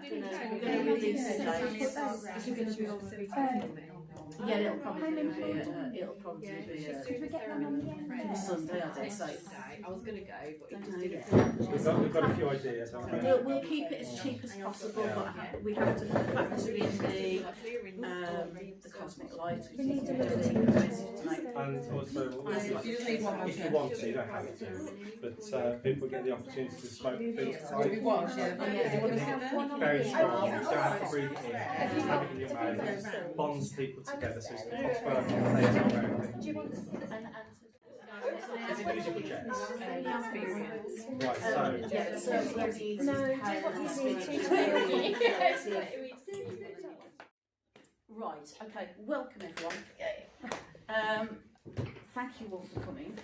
going to release today. Yeah, it'll probably be a Sunday, I did say. I was going to go, but it just didn't. We've got a few ideas, haven't we? We'll keep it as cheap as possible, but we have to factor in the cosmic light. And also, if you want to, you don't have to, but people get the opportunity to smoke things. Very strong, you don't have to breathe it in, have it in your mouth, bonds people together, so it's the proper as a musical chair. Right, Right, okay, welcome everyone. Thank you all for coming.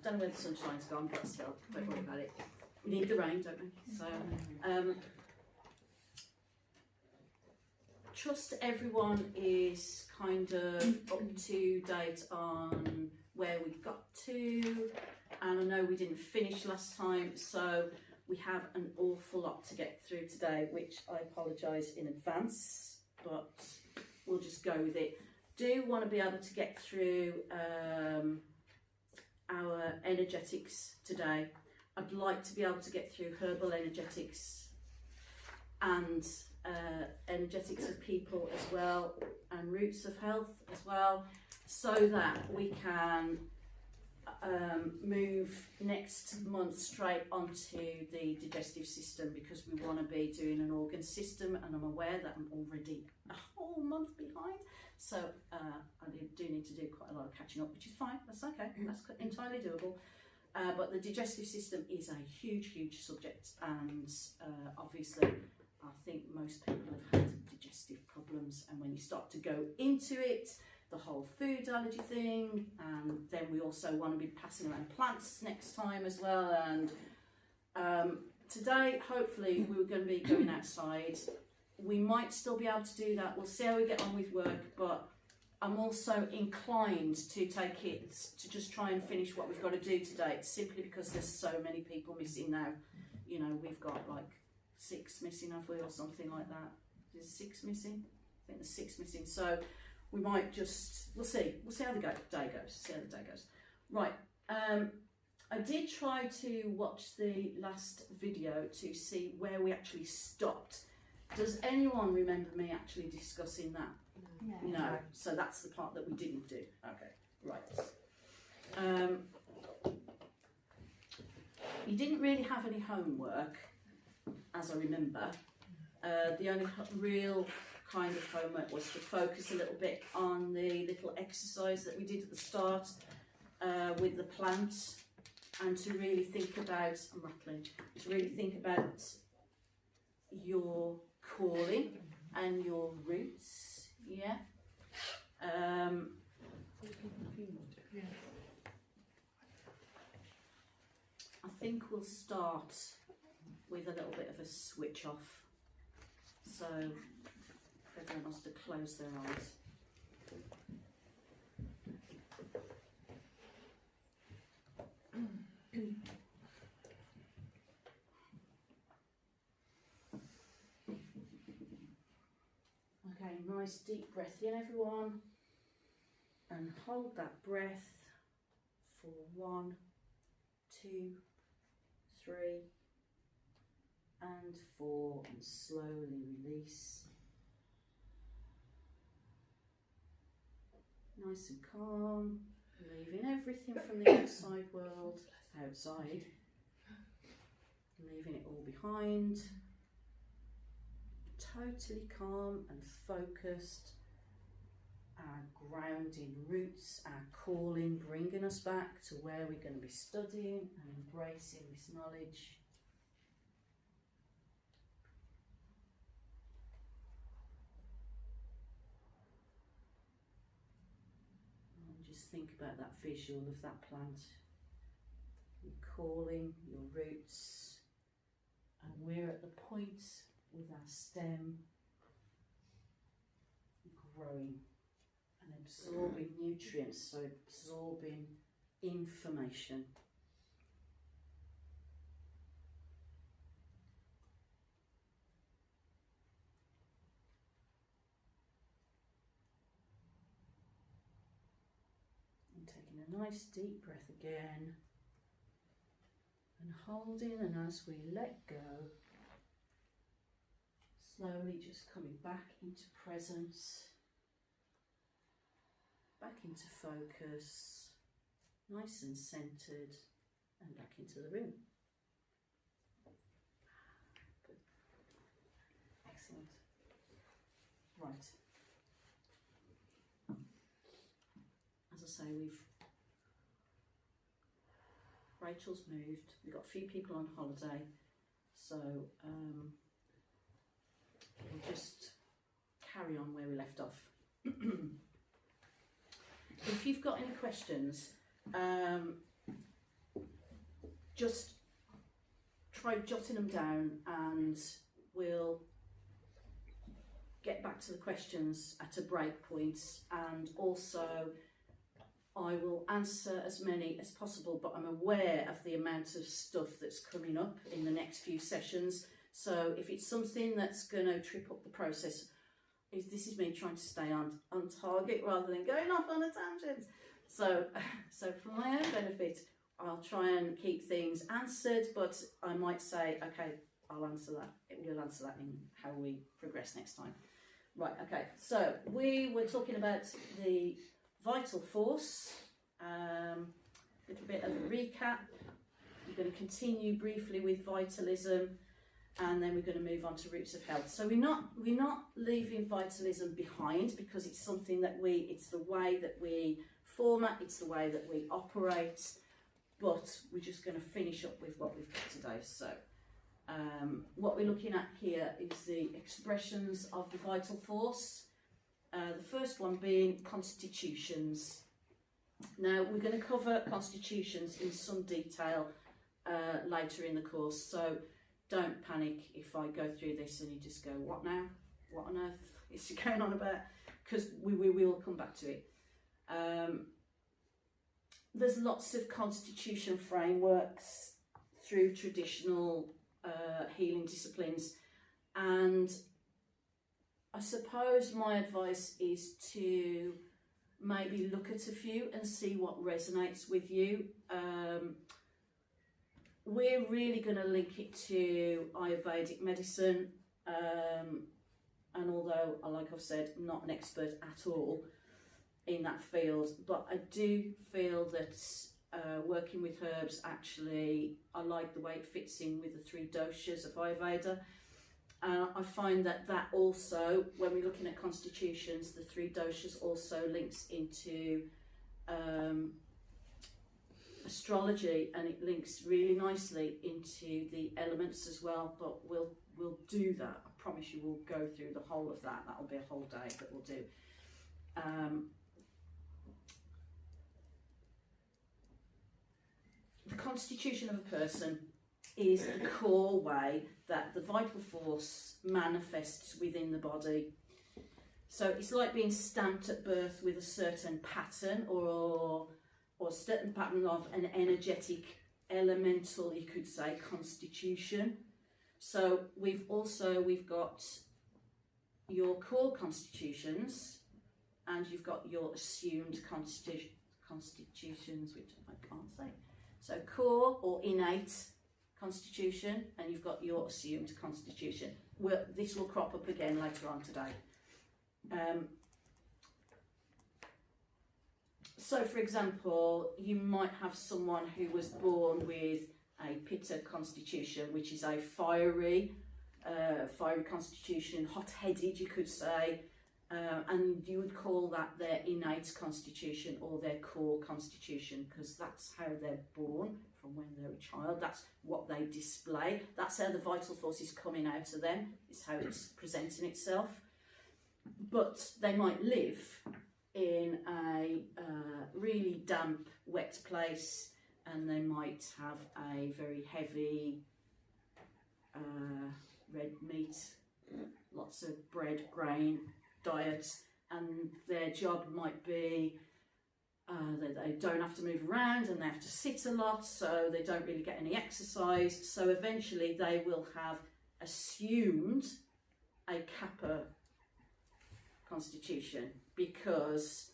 Don't know where the sunshine's gone, but still, don't worry about it. We need the rain, don't we? So, trust everyone is kind of up to date on where we got to, and I know we didn't finish last time, so we have an awful lot to get through today, which I apologise in advance, but we'll just go with it. Do want to be able to get through our energetics today. I'd like to be able to get through herbal energetics and energetics of people as well, and roots of health as well, so that we can move next month straight onto the digestive system, because we want to be doing an organ system, and I'm aware that I'm already a whole month behind, so I do need to do quite a lot of catching up, which is fine, that's okay, that's entirely doable. But the digestive system is a huge subject, and obviously I think most people have had digestive problems, and when you start to go into it, the whole food allergy thing, and then we also want to be passing around plants next time as well. And today, hopefully, we were going to be going outside. We might still be able to do that. We'll see how we get on with work, but I'm also inclined to take it to just try and finish what we've got to do today, simply because there's so many people missing now. You know, we've got like 6 missing, have we, or something like that? There's 6 missing? I think there's 6 missing. So we might just, we'll see how the day goes. Right, I did try to watch the last video to see where we actually stopped. Does anyone remember me actually discussing that? No. So that's the part that we didn't do. Okay, right. You didn't really have any homework, as I remember. The only real kind of homework was to focus a little bit on the little exercise that we did at the start with the plant, and to really think about, I'm rattling, to really think about your calling and your roots, yeah. I think we'll start with a little bit of a switch off. So if everyone wants to close their eyes. Okay, nice deep breath in, everyone, and hold that breath for 1, 2, 3 and 4, and slowly release. Nice and calm, leaving everything from the outside world outside, leaving it all behind. Totally calm and focused. Our grounding roots, our calling, bringing us back to where we're going to be studying and embracing this knowledge. And just think about that visual of that plant, your calling, your roots, and we're at the point with our stem growing and absorbing nutrients, so absorbing information. taking a nice deep breath again and holding, and as we let go, slowly just coming back into presence, back into focus, nice and centered, and back into the room. Good. Excellent. Right. As I say, Rachel's moved, we've got a few people on holiday, so we'll just carry on where we left off. If you've got any questions, just try jotting them down and we'll get back to the questions at a break point, and also I will answer as many as possible, but I'm aware of the amount of stuff that's coming up in the next few sessions. So if it's something that's going to trip up the process, this is me trying to stay on target rather than going off on a tangent. So for my own benefit, I'll try and keep things answered, but I might say, okay, I'll answer that. We'll answer that in how we progress next time. Right, okay, so we were talking about the vital force, a little bit of a recap. We're going to continue briefly with vitalism, and then we're going to move on to roots of health. So we're not leaving vitalism behind, because it's something that it's the way that we format, it's the way that we operate, but we're just going to finish up with what we've got today. So what we're looking at here is the expressions of the vital force. The first one being constitutions. Now we're going to cover constitutions in some detail later in the course, so don't panic if I go through this and you just go, what now? What on earth is she going on about? Because we will come back to it. There's lots of constitution frameworks through traditional healing disciplines, and I suppose my advice is to maybe look at a few and see what resonates with you. We're really going to link it to Ayurvedic medicine, and although, like I've said, not an expert at all in that field, but I do feel that working with herbs, actually, I like the way it fits in with the 3 doshas of Ayurveda. I find that also, when we're looking at constitutions, the 3 doshas also links into astrology, and it links really nicely into the elements as well, but we'll do that. I promise you we'll go through the whole of that. That'll be a whole day that we'll do. The constitution of a person is the core way that the vital force manifests within the body. So it's like being stamped at birth with a certain pattern, or a certain pattern of an energetic, elemental, you could say, constitution. So we've got your core constitutions, and you've got your assumed constitutions, which I can't say. So core or innate constitution, and you've got your assumed constitution. This will crop up again later on today. So for example, you might have someone who was born with a Pitta constitution, which is a fiery constitution, hot-headed, you could say, and you would call that their innate constitution or their core constitution, because that's how they're born from when they're a child. That's what they display. That's how the vital force is coming out of them. It's how it's presenting itself. But they might live in a really damp, wet place, and they might have a very heavy red meat, lots of bread, grain diet, and their job might be they don't have to move around and they have to sit a lot, so they don't really get any exercise. So eventually they will have assumed a Kapha constitution, because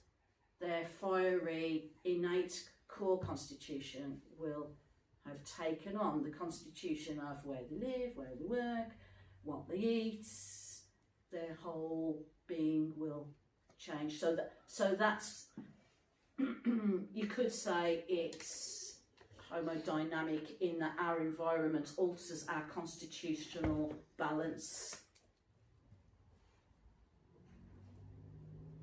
their fiery, innate core constitution will have taken on the constitution of where they live, where they work, what they eat. Their whole being will change. So that's you could say it's homodynamic in that our environment alters our constitutional balance.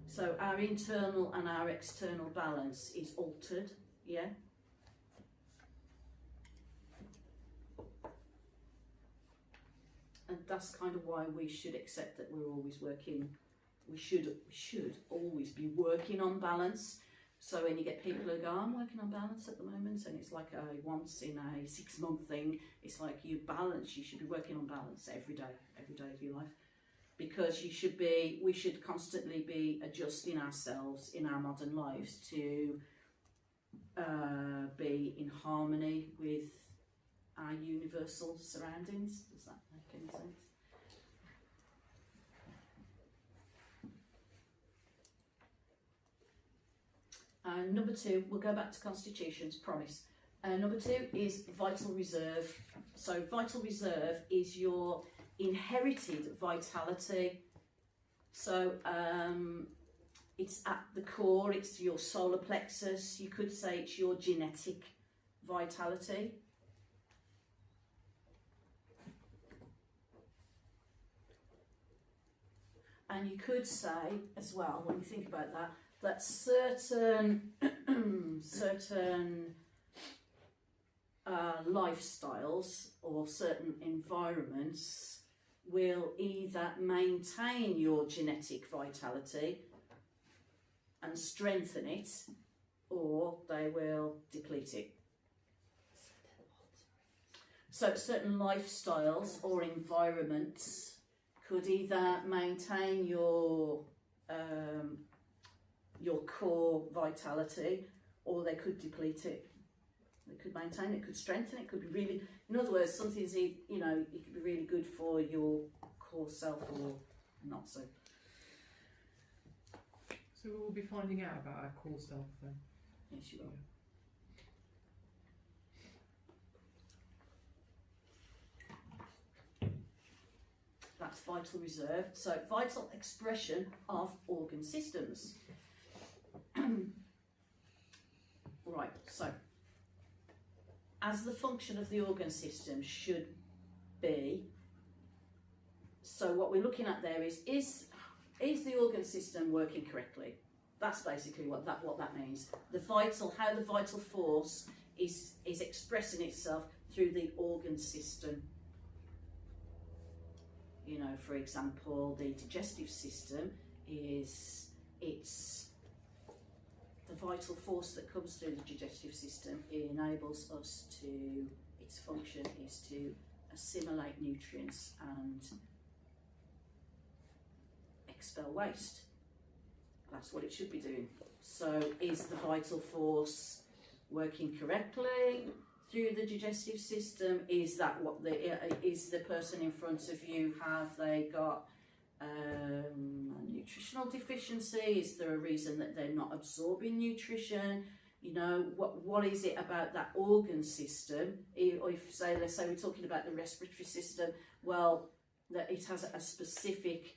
So our internal and our external balance is altered, yeah? And that's kind of why we should accept that we're always working, we should always be working on balance. So when you get people who go, I'm working on balance at the moment, and it's like a once in a 6-month thing, it's like you should be working on balance every day of your life. Because we should constantly be adjusting ourselves in our modern lives to be in harmony with our universal surroundings. Does that make any sense? Number 2, we'll go back to constitutions, promise. Number 2 is vital reserve. So vital reserve is your inherited vitality. So it's at the core, it's your solar plexus. You could say it's your genetic vitality. And you could say as well, when you think about that, that certain lifestyles or certain environments will either maintain your genetic vitality and strengthen it, or they will deplete it. So certain lifestyles or environments could either maintain your core vitality, or they could deplete it. It could maintain it, could strengthen it, could be really, in other words, something's, it could be really good for your core self or not so. So we will be finding out about our core self then? Yes, you will. That's vital reserve. So vital expression of organ systems. Right, so as the function of the organ system should be, so what we're looking at there is the organ system working correctly? That's basically what that means. How the vital force is expressing itself through the organ system. You know, for example, the digestive system it's the vital force that comes through the digestive system. It enables us to, its function is to assimilate nutrients and expel waste. That's what it should be doing. So is the vital force working correctly through the digestive system? Is that what is the person in front of you, have they got a nutritional deficiency? Is there a reason that they're not absorbing nutrition? You know, what is it about that organ system? Let's say we're talking about the respiratory system, well, that it has a specific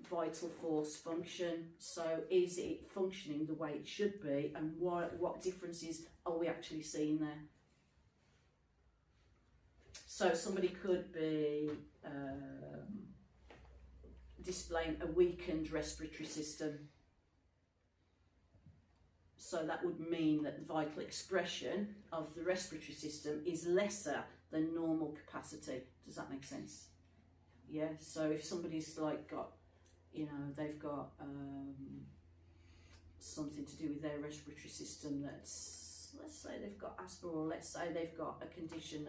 vital force function. So is it functioning the way it should be, and what differences are we actually seeing there? So somebody could be displaying a weakened respiratory system. So that would mean that the vital expression of the respiratory system is lesser than normal capacity. Does that make sense? Yeah, so if somebody's like got, they've got something to do with their respiratory system, let's say they've got asthma, or let's say they've got a condition,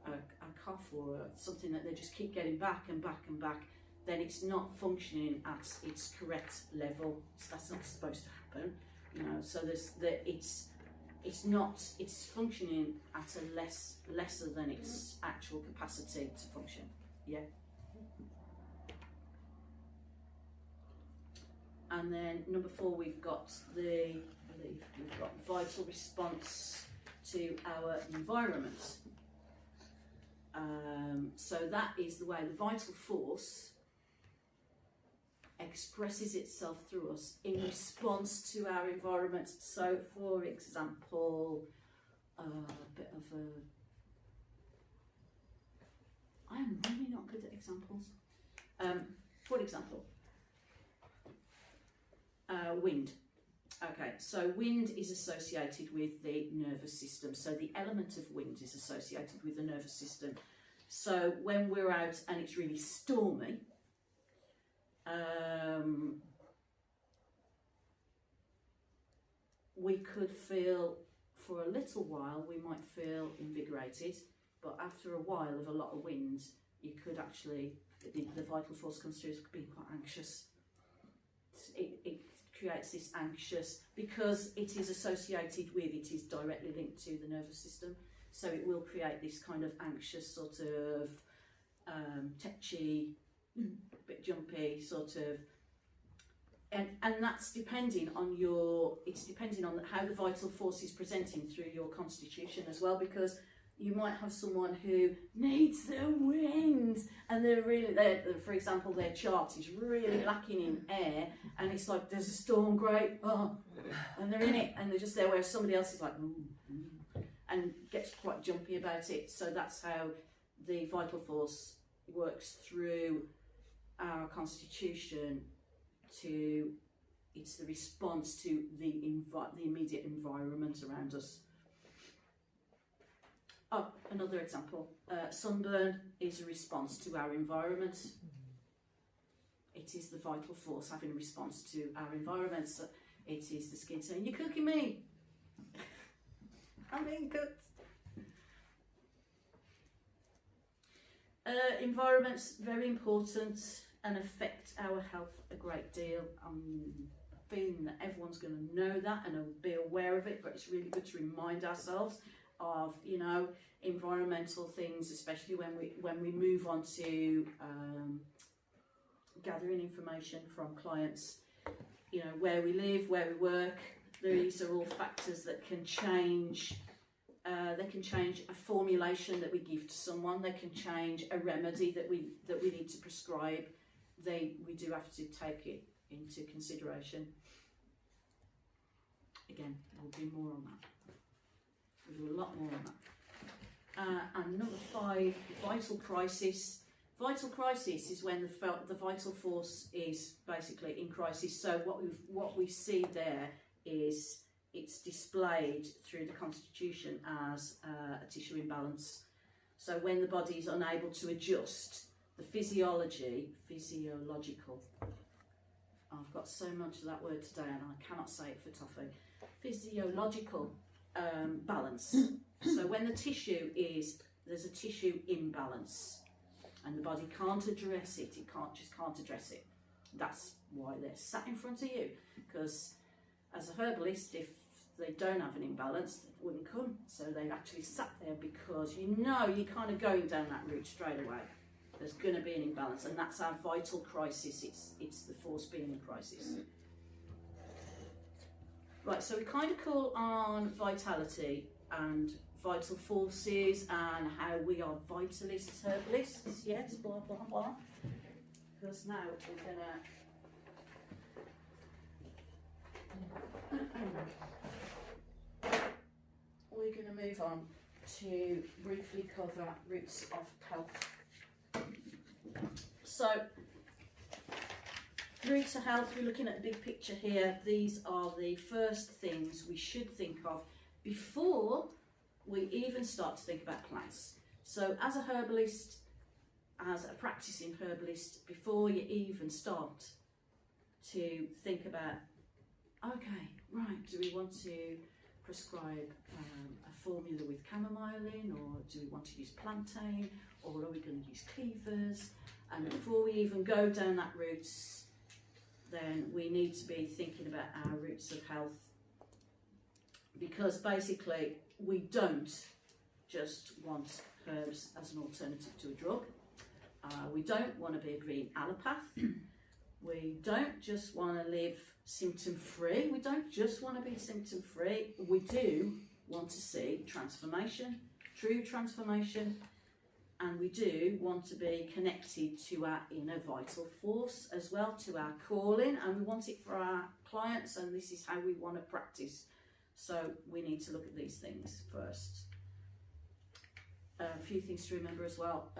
a cough or something that they just keep getting back and back and back, then it's not functioning at its correct level. So that's not supposed to happen, so it's functioning at a lesser than its actual capacity to function. Yeah. And then number 4, we've got the believe we've got vital response to our environment. So that is the way the vital force expresses itself through us in response to our environment. So, for example, a bit of a... I am really not good at examples. For example, wind. Okay, so wind is associated with the nervous system. So the element of wind is associated with the nervous system. So when we're out and it's really stormy, we could feel, for a little while, we might feel invigorated, but after a while of a lot of wind, you could actually, the vital force comes through as being quite anxious. It creates this anxious, because it is associated with, it is directly linked to the nervous system, so it will create this kind of anxious sort of tetchy, bit jumpy sort of, and that's depending on it's depending on how the vital force is presenting through your constitution as well, because you might have someone who needs the wind and for example, their chart is really lacking in air, and it's like there's a storm, great, and they're in it, and they're just there, where somebody else is like, and gets quite jumpy about it. So that's how the vital force works through our constitution. It's the response to the immediate environment around us. Oh, another example. Sunburn is a response to our environment. It is the vital force having a response to our environment. So it is the skin saying, "You're cooking me." I'm being cooked. Environment's very important and affect our health a great deal. I'm feeling that everyone's going to know that and be aware of it, but it's really good to remind ourselves of, you know, environmental things, especially when we move on to gathering information from clients. You know, where we live, where we work. These are all factors that can change. They can change a formulation that we give to someone. They can change a remedy that we need to prescribe. We do have to take it into consideration. Again, we'll do more on that. We'll do a lot more on that. And number 5, vital crisis. Vital crisis is when the vital force is basically in crisis. So what we see there is it's displayed through the constitution as a tissue imbalance. So when the body is unable to adjust, the physiological, I've got so much of that word today and I cannot say it for toffee, physiological balance. So when there's a tissue imbalance and the body can't address it, just can't address it. That's why they're sat in front of you, because as a herbalist, if they don't have an imbalance, they wouldn't come. So they've actually sat there because you know you're kind of going down that route straight away. There's going to be an imbalance, and that's our vital crisis. It's the force being in crisis. Right, so we kind of call on vitality and vital forces and how we are vitalists, herbalists, yes, blah, blah, blah. Because now we're going to move on to briefly cover roots of health. So, roots of health, we're looking at the big picture here. These are the first things we should think of before we even start to think about plants. So as a herbalist, as a practicing herbalist, before you even start to think about, okay, right, do we want to prescribe a formula with chamomile in, or do we want to use plantain, or are we going to use cleavers? And before we even go down that route, then we need to be thinking about our roots of health, because basically we don't just want herbs as an alternative to a drug. We don't want to be a green allopath. We don't just want to live symptom-free. We don't just want to be symptom-free. We do want to see transformation, true transformation, and we do want to be connected to our inner vital force as well, to our calling, and we want it for our clients, and this is how we want to practice. So we need to look at these things first. A few things to remember as well.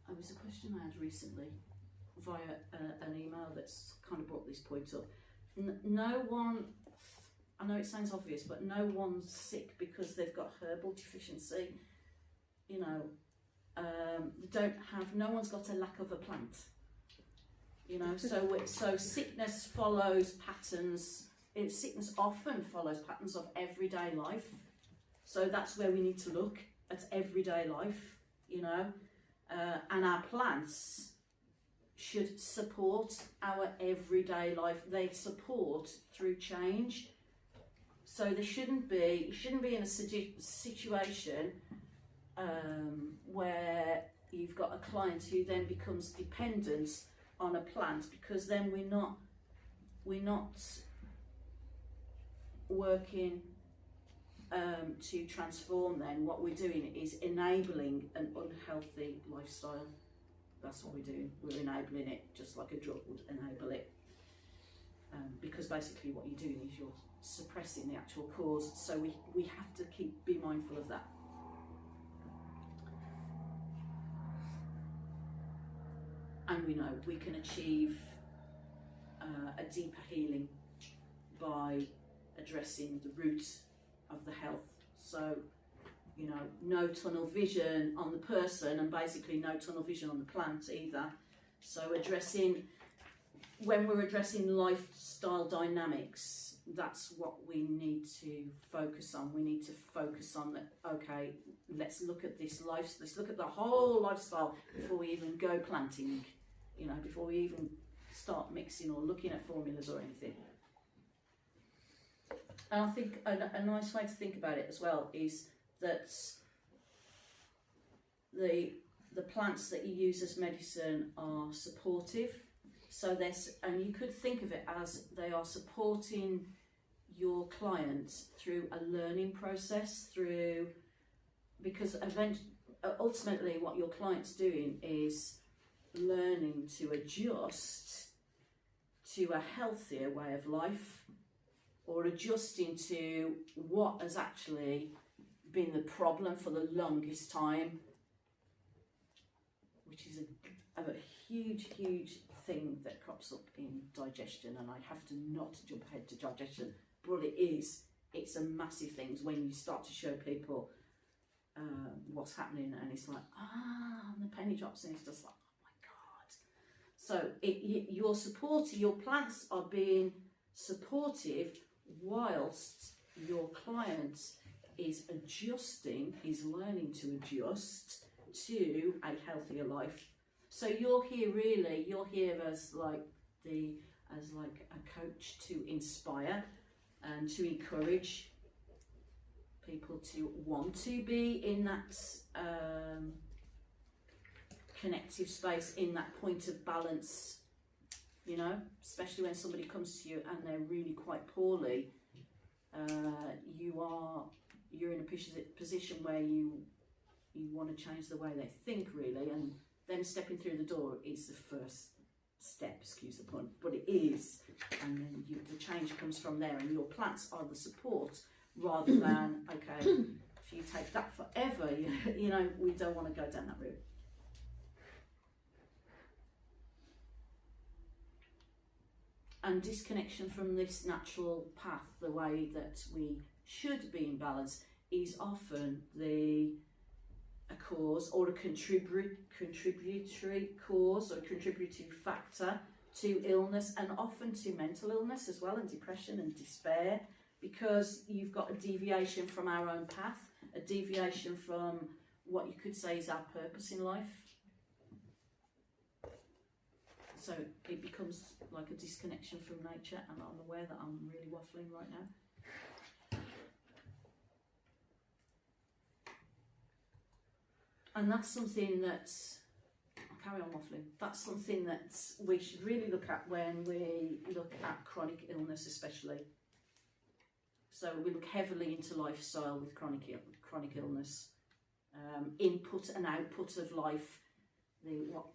There was a question I had recently via an email that's kind of brought this point up. No one, I know it sounds obvious, but no one's sick because they've got herbal deficiency. You know, no one's got a lack of a plant. You know, so sickness follows patterns. Sickness often follows patterns of everyday life. So that's where we need to look at everyday life, you know, and our plants should support our everyday life. They support through change. So it shouldn't be in a situation where you've got a client who then becomes dependent on a plant, because then we're not working to transform. Then what we're doing is enabling an unhealthy lifestyle. That's what we're doing. We're enabling it, just like a drug would enable it, because basically what you're doing is you're suppressing the actual cause. So we have to be mindful of that. And we know we can achieve a deeper healing by addressing the root of the health. So, you know, no tunnel vision on the person, and basically no tunnel vision on the plant either. So when we're addressing lifestyle dynamics, that's what we need to focus on. We need to focus on that. Okay, let's look at this life. Let's look at the whole lifestyle before we even go planting. You know, before we even start mixing or looking at formulas or anything. And I think a nice way to think about it as well is that the plants that you use as medicine are supportive. So and you could think of it as they are supporting your client through a learning process, because ultimately what your client's doing is learning to adjust to a healthier way of life, or adjusting to what has actually been the problem for the longest time, which is a huge thing that crops up in digestion. And I have to not jump ahead to digestion, but it's a massive thing when you start to show people what's happening, and it's like, and the penny drops, and it's just like, so your plants are being supportive whilst your client is learning to adjust to a healthier life. So you're here as like a coach to inspire and to encourage people to want to be in that connective space, in that point of balance, you know, especially when somebody comes to you and they're really quite poorly. You're in a position where you want to change the way they think, really, and them stepping through the door is the first step, excuse the pun, but it is, and then the change comes from there, and your plants are the support, rather than, okay, if you take that forever, you know, we don't want to go down that route. And disconnection from this natural path, the way that we should be in balance, is often a cause or a contributory cause or a contributing factor to illness, and often to mental illness as well, and depression and despair, because you've got a deviation from our own path, a deviation from what you could say is our purpose in life. So it becomes like a disconnection from nature, and I'm aware that I'm really waffling right now. And that's something that, I'll carry on I'm waffling. That's something that we should really look at when we look at chronic illness, especially. So we look heavily into lifestyle with chronic illness, input and output of life.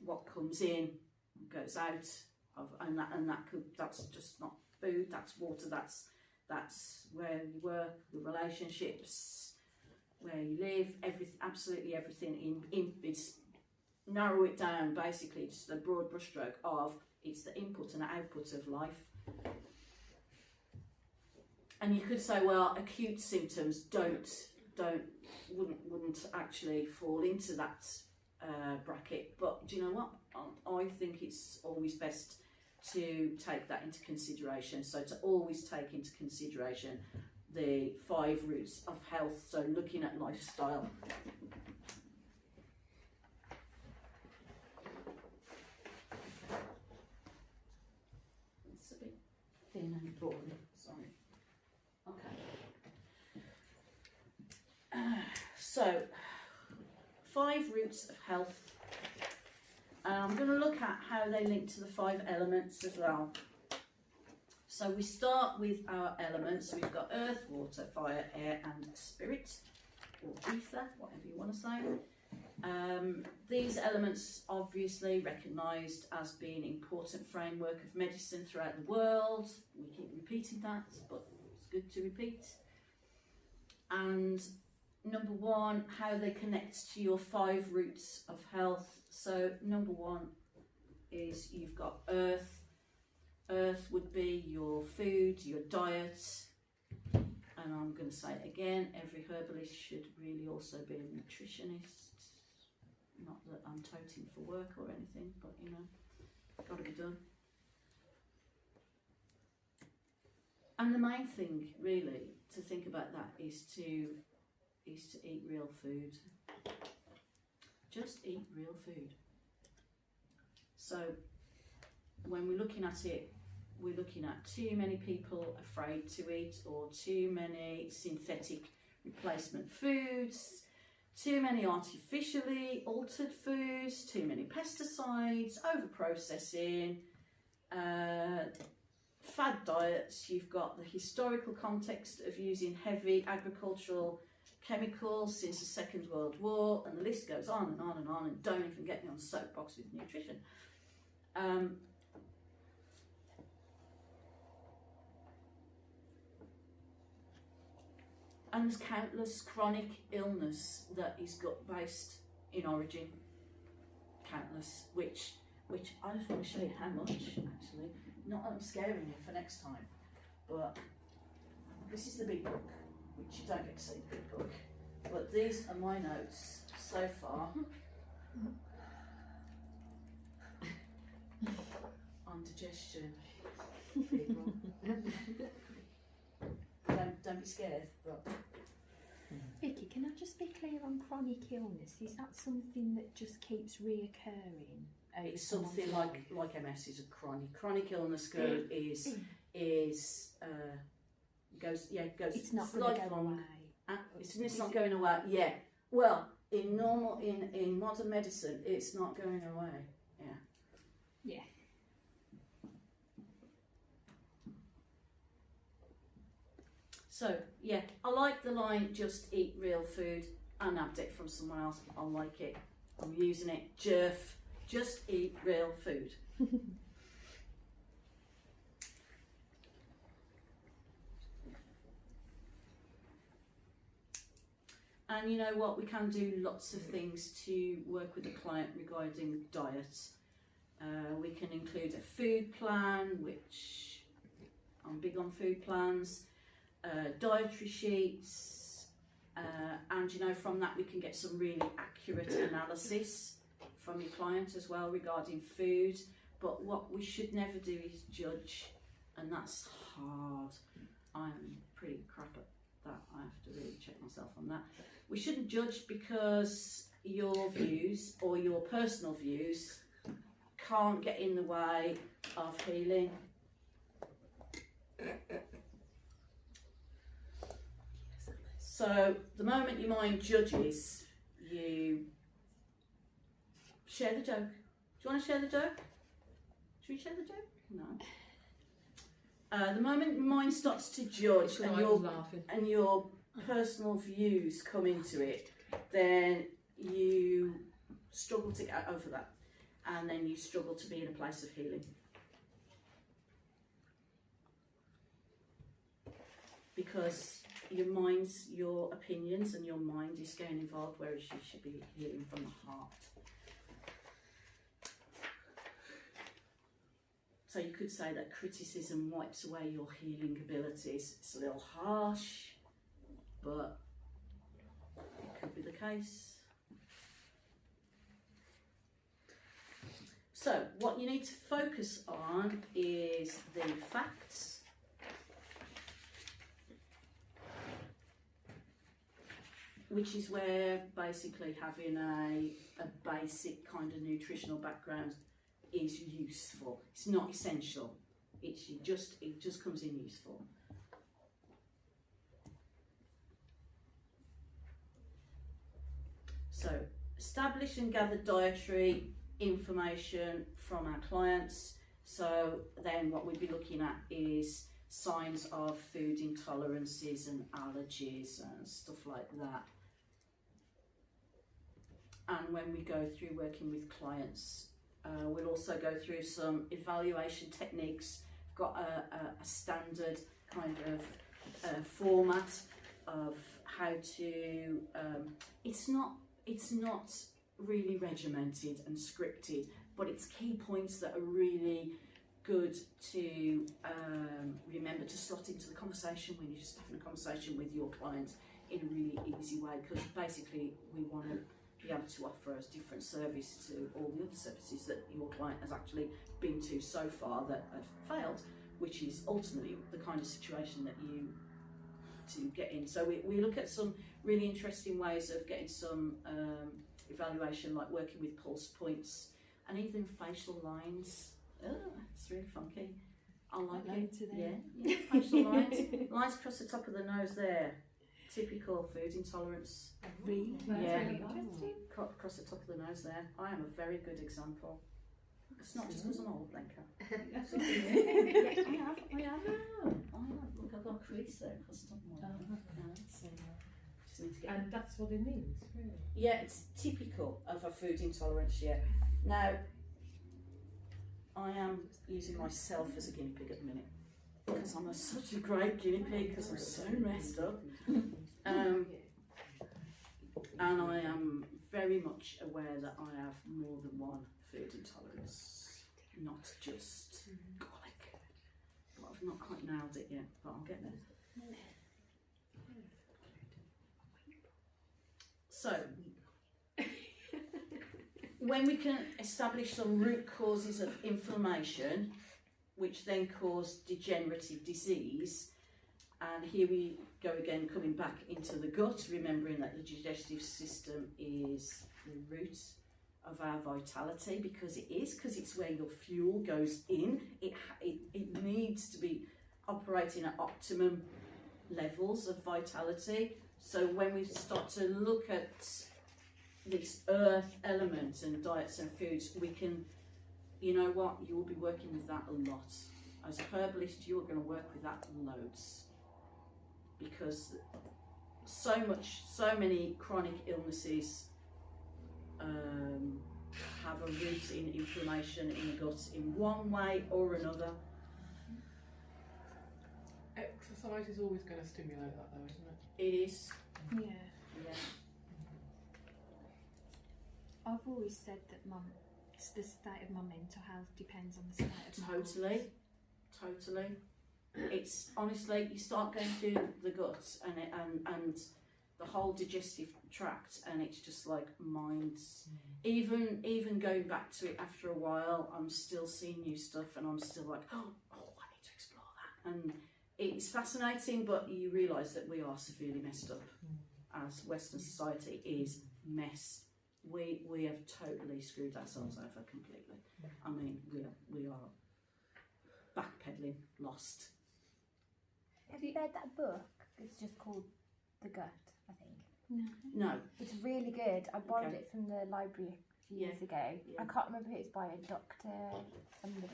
What comes in goes out, that's just not food. That's water. That's where you work, the relationships, where you live. Absolutely everything. It's narrow it down. Basically, just a broad brushstroke of it's the input and output of life. And you could say, well, acute symptoms wouldn't actually fall into that bracket. But do you know what? I think it's always best to take that into consideration. So to always take into consideration the 5 roots of health. So looking at lifestyle. It's a bit thin and boring. Sorry. Okay. So 5 roots of health. I'm going to look at how they link to the 5 elements as well. So we start with our elements. We've got earth, water, fire, air and spirit, or ether, whatever you want to say. These elements obviously recognised as being an important framework of medicine throughout the world. We keep repeating that, but it's good to repeat. And number 1, how they connect to your 5 roots of health. So number 1 is you've got earth. Earth would be your food, your diet. And I'm going to say it again, every herbalist should really also be a nutritionist. Not that I'm toting for work or anything, but you know, got to be done. And the main thing really to think about that is to eat real food. Just eat real food. So when we're looking at it, we're looking at too many people afraid to eat, or too many synthetic replacement foods, too many artificially altered foods, too many pesticides, over-processing, fad diets. You've got the historical context of using heavy agricultural chemicals since the Second World War, and the list goes on and on and on, and don't even get me on soapbox with nutrition. And there's countless chronic illness that is gut-based in origin. Countless, which I just want to show you how much, actually. Not that I'm scaring you for next time, but this is the big book, which you don't get to see the big book. But these are my notes so far on digestion, people. Don't be scared, but... Vicky, can I just be clear on chronic illness? Is that something that just keeps reoccurring? It's something like MS is a chronic illness goes. It's not going to go away. It's not going away. Yeah. Well, in modern medicine, it's not going away. Yeah. Yeah. So, yeah, I like the line, just eat real food. I nabbed it from someone else. I like it. I'm using it. Jerf, just eat real food. And you know what? We can do lots of things to work with the client regarding diet. We can include a food plan, which I'm big on food plans. Dietary sheets, and you know, from that we can get some really accurate analysis from your client as well regarding food. But what we should never do is judge, and that's hard. I'm pretty crap at that. I have to really check myself on that. We shouldn't judge because your views or your personal views can't get in the way of healing. So the moment your mind judges, you share the joke. you want to share the joke? Should we share the joke? No. The moment your mind starts to judge I was laughing. and your personal views come into it, then you struggle to get over that, and then you struggle to be in a place of healing. Because your mind's, your opinions and your mind is getting involved, whereas you should be healing from the heart. So you could say that criticism wipes away your healing abilities. It's a little harsh, but it could be the case. So what you need to focus on is the facts, which is where basically having a basic kind of nutritional background is useful. It's not essential. It just comes in useful. So establish and gather dietary information from our clients. So then what we'd be looking at is signs of food intolerances and allergies and stuff like that. And when we go through working with clients, we'll also go through some evaluation techniques. We've got a standard kind of format of how to, it's not really regimented and scripted, but it's key points that are really good to remember to slot into the conversation when you're just having a conversation with your client in a really easy way, because basically we want to be able to offer a different service to all the other services that your client has actually been to so far that have failed, which is ultimately the kind of situation that you to get in. So we look at some really interesting ways of getting some evaluation, like working with pulse points and even facial lines. Oh, it's really funky. I like it. Yeah, facial lines. Lines across the top of the nose there. Typical food intolerance. Really? Yeah. Really interesting. Across the top of the nose there. I am a very good example. It's not just because I'm old, Blenka. I have. Look, I've got a crease there across the top of my nose. So, just need to get. And that's what it means, really. Yeah, it's typical of a food intolerance, yeah. Now, I am using myself as a guinea pig at the minute, because I'm such a great guinea pig, because I'm so messed up. And I am very much aware that I have more than one food intolerance, not just garlic. But I've not quite nailed it yet, but I'll get there. So, when we can establish some root causes of inflammation, which then cause degenerative disease, and here we go again, coming back into the gut, remembering that the digestive system is the root of our vitality, because it's where your fuel goes in. It needs to be operating at optimum levels of vitality. So when we start to look at this earth element and diets and foods, we can, you know what, you will be working with that a lot. As a herbalist, you are going to work with that loads, because so many chronic illnesses have a root in inflammation in the gut in one way or another. Exercise is always going to stimulate that, though, isn't it? It is. Yeah. Yeah. I've always said that the state of my mental health depends on the state of my Totally. It's honestly, you start going through the gut and the whole digestive tract, and it's just like minds. Even going back to it after a while, I'm still seeing new stuff, and I'm still like, oh, I need to explore that. And it's fascinating, but you realise that we are severely messed up, as Western society is messed. We have totally screwed ourselves over completely. I mean, we are backpedaling, lost. Have you read that book? It's just called The Gut, I think. No. No. It's really good. I borrowed Okay. it from the library years ago. Yeah. I can't remember who it's by, a doctor, somebody.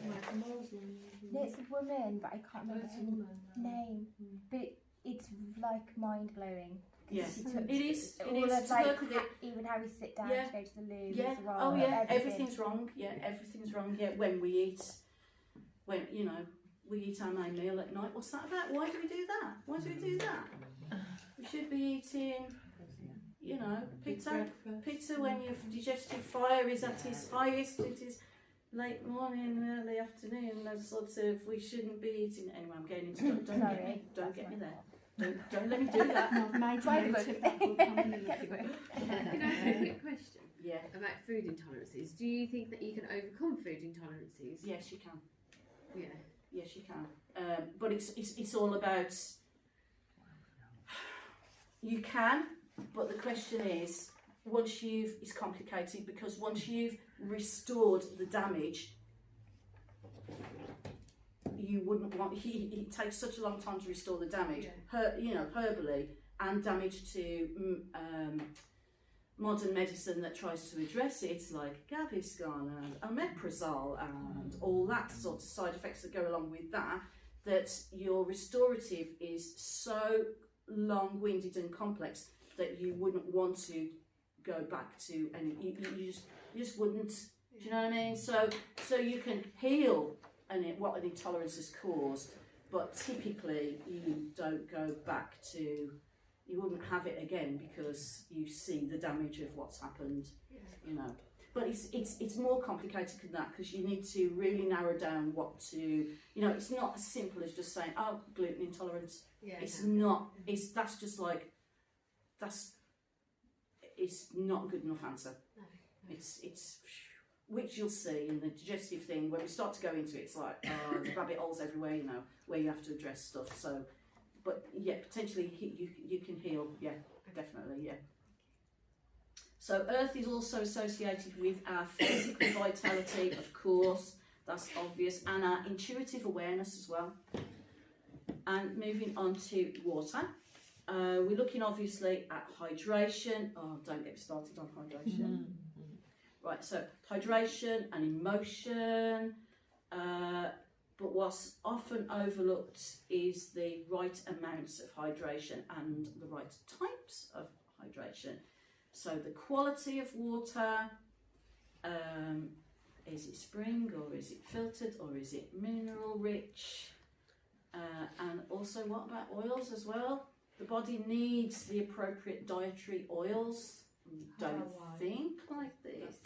No, it's a woman, but I can't remember her name. But it's like mind blowing. Yes, She took it is. It all is. of To like look at it. even how we sit down Yeah. to go to the loo. Yeah. is wrong, Oh yeah. everything. Everything's wrong. Yeah. Everything's wrong. Yeah. When we eat, when we eat our main meal at night. What's that about? Why do we do that? Why do we do that? We should be eating, pizza when your digestive fire is at its highest. It is late morning, early afternoon. Those sorts of. We shouldn't be eating. Anyway, I'm getting into. Don't get me there. Don't let me do that. No, I've made By a the note book. of that. We'll come and look at it. Can I ask a quick question Yeah. about food intolerances? Do you think that you can overcome food intolerances? Yes, you can. Yeah. Yes, you can. But it's all about. You can, but the question is, it's complicated because once you've restored the damage, you wouldn't want. It takes such a long time to restore the damage. Herbally and damage to modern medicine that tries to address it, like Gaviscon and omeprazole and all that sort of side effects that go along with that. That your restorative is so long-winded and complex that you wouldn't want to go back to, and you just wouldn't. Do you know what I mean? So you can heal what an intolerance has caused, but typically you don't go back to. You wouldn't have it again because you see the damage of what's happened. But it's more complicated than that because you need to really narrow down what to. It's not as simple as just saying, "Oh, gluten intolerance." Yeah. It's not. It's not a good enough answer. No. It's which you'll see in the digestive thing when we start to go into it. It's like there's rabbit holes everywhere, where you have to address stuff. So, but yeah, potentially you can heal. Yeah, definitely. Yeah. So earth is also associated with our physical vitality, of course, that's obvious, and our intuitive awareness as well. And moving on to water, we're looking obviously at hydration. Oh, don't get me started on hydration. Right, so hydration and emotion, but what's often overlooked is the right amounts of hydration and the right types of hydration. So the quality of water, is it spring or is it filtered or is it mineral rich? And also what about oils as well? The body needs the appropriate dietary oils. Don't think like this.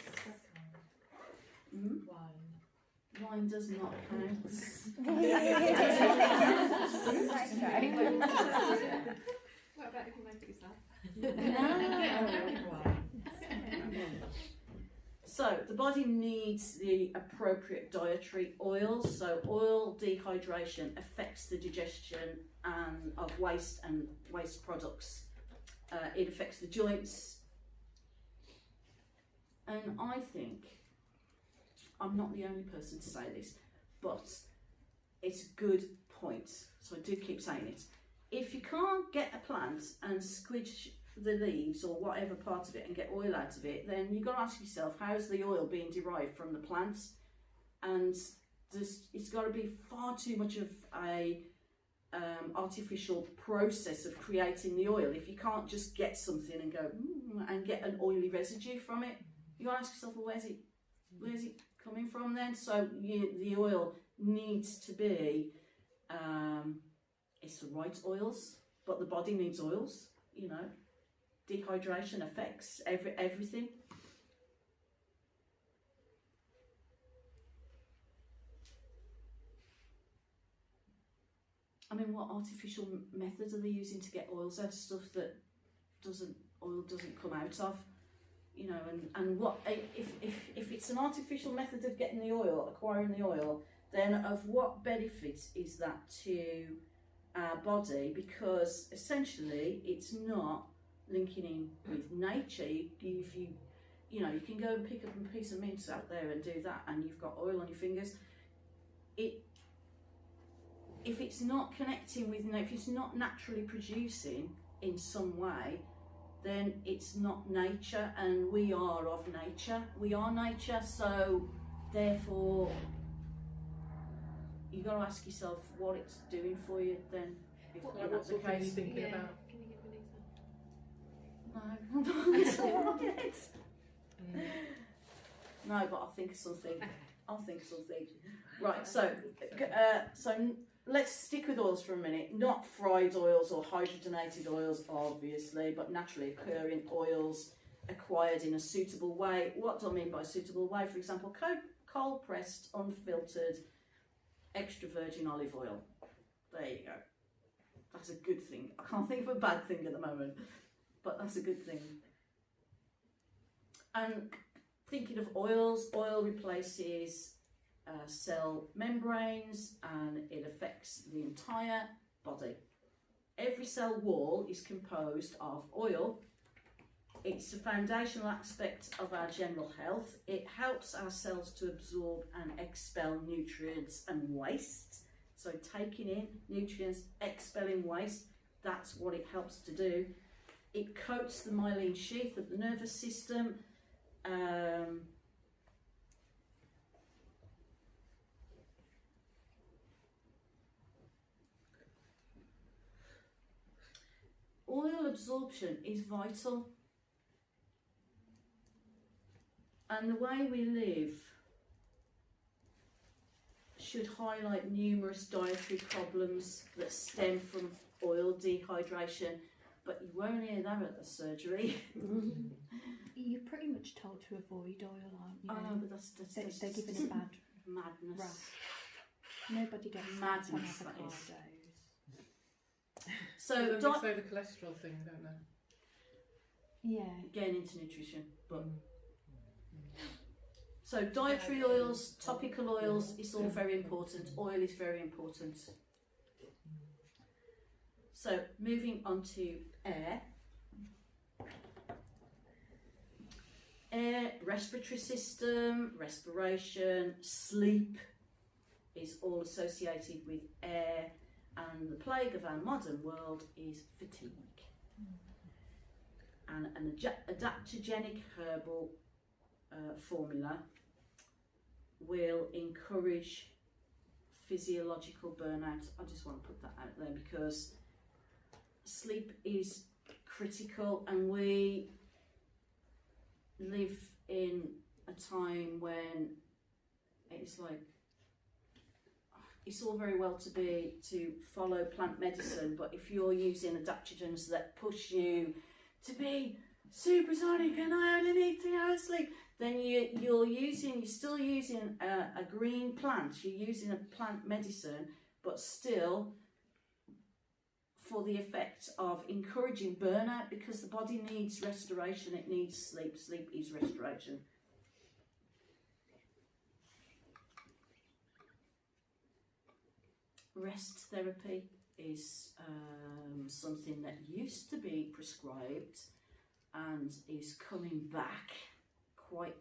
Wine does not count. What about if you make it yourself? So the body needs the appropriate dietary oils. So oil dehydration affects the digestion of waste and waste products. It affects the joints. And I think, I'm not the only person to say this, but it's a good point. So I do keep saying it. If you can't get a plant and squidge the leaves or whatever part of it and get oil out of it, then you've got to ask yourself, how's the oil being derived from the plant? And it's got to be far too much of a artificial process of creating the oil. If you can't just get something and go and get an oily residue from it, you got to ask yourself, well, where's it coming from then? So the oil needs to be it's the right oils, but the body needs oils. Dehydration affects everything. I mean, what artificial methods are they using to get oils out of stuff that oil doesn't come out of? And what if it's an artificial method of getting the oil, acquiring the oil, then of what benefit is that to our body? Because essentially it's not linking in with nature. You can go and pick up a piece of mint out there and do that, and you've got oil on your fingers. If it's not connecting with nature, if it's not naturally producing in some way, then it's not nature, and we are of nature. We are nature, so therefore you've got to ask yourself what it's doing for you then. If What that's the sort of thing are you case. thinking about? Can you give an example? No, it's all right. No, but I'll think of something. Okay. I'll think of something. Right, so let's stick with oils for a minute. Not fried oils or hydrogenated oils, obviously, but naturally occurring oils acquired in a suitable way. What do I mean by suitable way? For example, cold pressed, unfiltered, extra virgin olive oil. There you go. That's a good thing. I can't think of a bad thing at the moment, but that's a good thing. And thinking of oils, oil replaces cell membranes and it affects the entire body. Every cell wall is composed of oil. It's a foundational aspect of our general health. It helps our cells to absorb and expel nutrients and waste. So taking in nutrients, expelling waste, that's what it helps to do. It coats the myelin sheath of the nervous system. Oil absorption is vital, and the way we live should highlight numerous dietary problems that stem from oil dehydration, but you won't hear that at the surgery. You're pretty much told to avoid oil, aren't you? I know, but that's They're given a bad madness. rap. Nobody gets fat on Madness, that avocados. is. So So, they say the cholesterol thing, don't they? Yeah. getting into nutrition, but so dietary oils, topical oils, it's all very important. Oil is very important. So moving on to air. Air, respiratory system, respiration, sleep is all associated with air, and the plague of our modern world is fatigue. And an adaptogenic herbal formula will encourage physiological burnout. I just want to put that out there because sleep is critical, and we live in a time when it's like it's all very well to follow plant medicine, but if you're using adaptogens that push you to be supersonic and I only need 3 hours sleep, then you're still using a green plant, you're using a plant medicine, but still for the effect of encouraging burnout, because the body needs restoration, it needs sleep. Sleep is restoration. Rest therapy is something that used to be prescribed and is coming back quite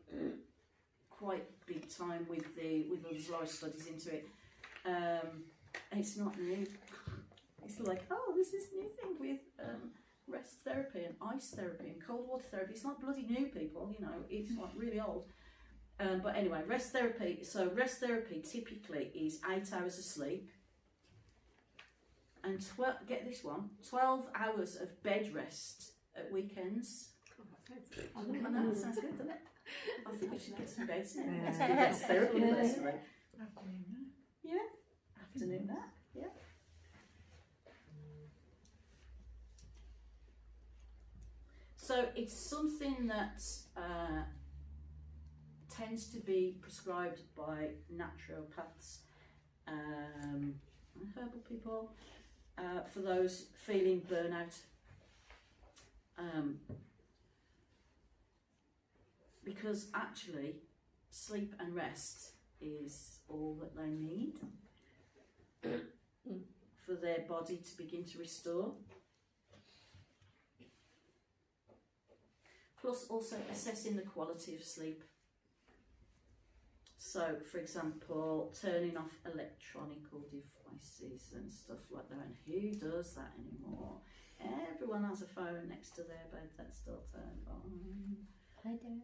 big time with there's a lot of studies into it. It's not new. It's like, oh, there's this new thing with rest therapy and ice therapy and cold water therapy. It's not bloody new, people, you know, it's like really old. But anyway, rest therapy. So rest therapy typically is 8 hours of sleep and 12 hours of bed rest at weekends. Oh, that sounds good. I know, that sounds good, doesn't it? I think we should get some beds now. Let's do rest therapy personally. Yeah, afternoon nap, yeah. So it's something that tends to be prescribed by naturopaths and herbal people for those feeling burnout. Because actually sleep and rest is all that they need for their body to begin to restore. Plus also assessing the quality of sleep. So for example, turning off electronic devices and stuff like that. And who does that anymore? Everyone has a phone next to their bed that's still turned on. I don't.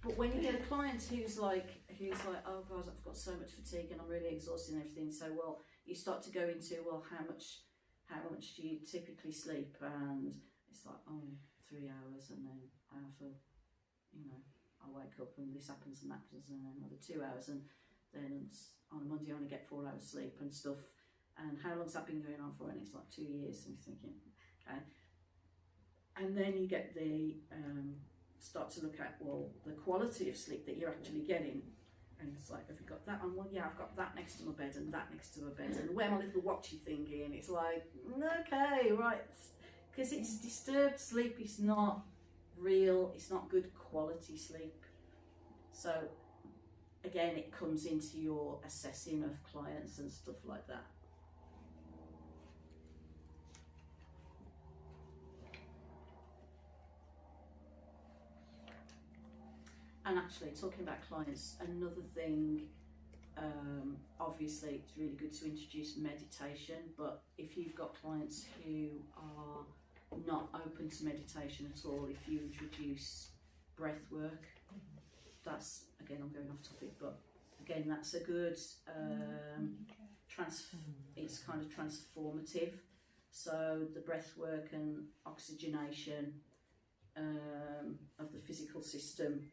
But when you get a client who's like, oh God, I've got so much fatigue and I'm really exhausted and everything. So well, you start to go into, well, how much do you typically sleep? And it's like, oh, 3 hours, and then I have a, I wake up and this happens and that happens, and then another 2 hours, and then on a Monday I only get 4 hours sleep and stuff. And how long's that been going on for? And it's like 2 years, and you're thinking, okay. And then you get the start to look at, well, the quality of sleep that you're actually getting. And it's like, have you got that on? Well, yeah, I've got that next to my bed and that next to my bed, and wear my little watchy thing in. It's like, okay, right, because it's disturbed sleep. It's not real. It's not good quality sleep. So again, it comes into your assessing of clients and stuff like that. And actually, talking about clients, another thing, obviously it's really good to introduce meditation, but if you've got clients who are not open to meditation at all, if you introduce breath work, that's, again, I'm going off topic, but again, that's a good, it's kind of transformative. So the breath work and oxygenation of the physical system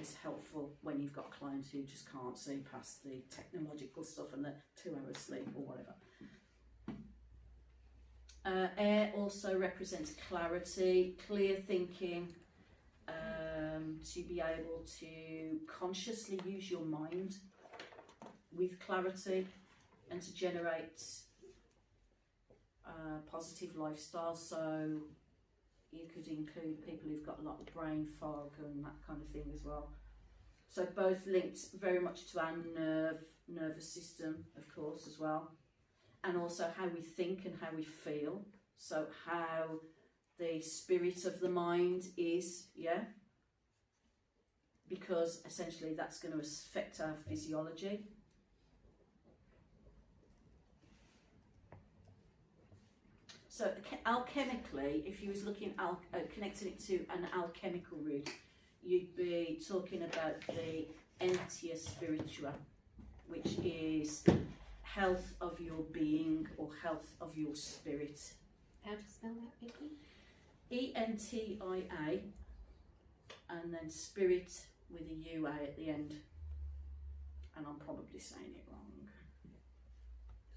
is helpful when you've got clients who just can't see past the technological stuff and the 2 hours sleep or whatever. Air also represents clarity, clear thinking, to be able to consciously use your mind with clarity and to generate positive lifestyles. So you could include people who've got a lot of brain fog and that kind of thing as well. So both linked very much to our nervous system, of course, as well. And also how we think and how we feel. So how the spirit of the mind is, yeah? Because essentially that's going to affect our physiology. So alchemically, if you was looking connecting it to an alchemical root, you'd be talking about the entia spiritua, which is health of your being or health of your spirit. How do you spell that, Vicky? E-N-T-I-A, and then spirit with a U-A at the end. And I'm probably saying it wrong.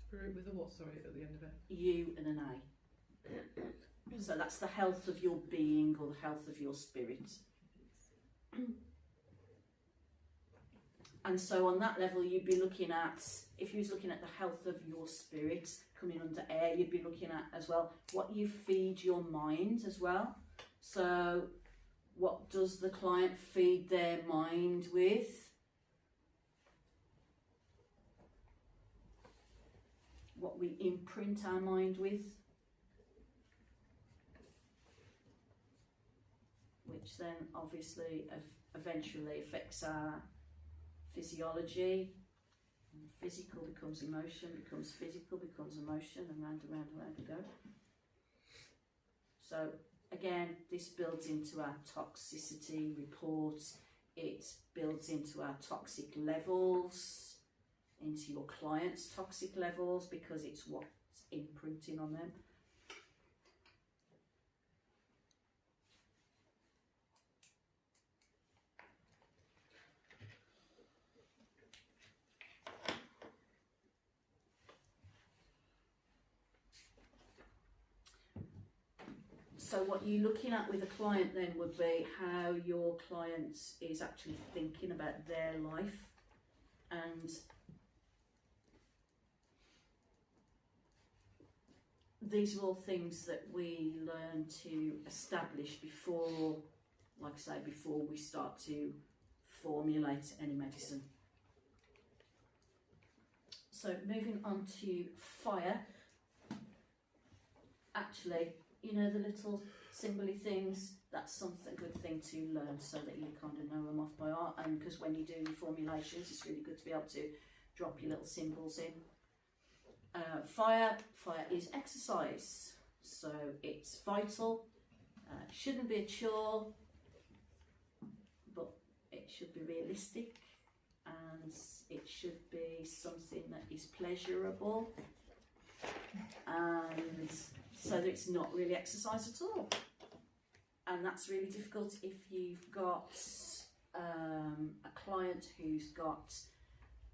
Spirit with a what, sorry, at the end of it? U and an A. So that's the health of your being or the health of your spirit. And so on that level, you'd be looking at, if you was looking at the health of your spirit coming under air, you'd be looking at as well what you feed your mind as well. So what does the client feed their mind with? What we imprint our mind with, which then obviously eventually affects our physiology. And physical becomes emotion, becomes physical, becomes emotion, and round and round and round we go. So again, this builds into our toxicity report. It builds into our toxic levels, into your client's toxic levels, because it's what's imprinting on them. So what you're looking at with a client then would be how your client is actually thinking about their life, and these are all things that we learn to establish before, like I say, before we start to formulate any medicine. So moving on to fire, actually, you know, the little symbol-y things, that's something good thing to learn so that you kind of know them off by heart. And because when you do your formulations, it's really good to be able to drop your little symbols in. Fire is exercise, so it's vital. Shouldn't be a chore, but it should be realistic, and it should be something that is pleasurable, and so that it's not really exercise at all. And that's really difficult if you've got a client who's got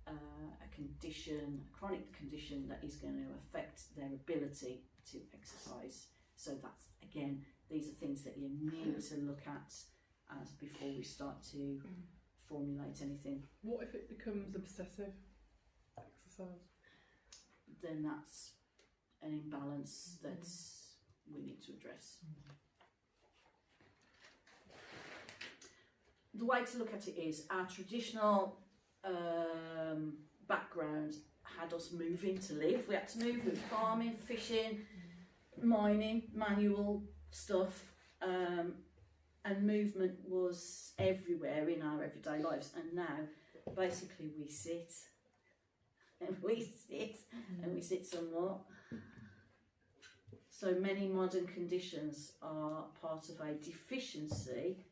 a condition, a chronic condition that is going to affect their ability to exercise. So that's, again, these are things that you need to look at as before we start to formulate anything. What if it becomes obsessive exercise? Then that's an imbalance that we need to address. The way to look at it is our traditional background had us moving to live. We had to move with farming, fishing, mining, manual stuff, and movement was everywhere in our everyday lives. And now basically we sit and we sit and we sit somewhat. So many modern conditions are part of a deficiency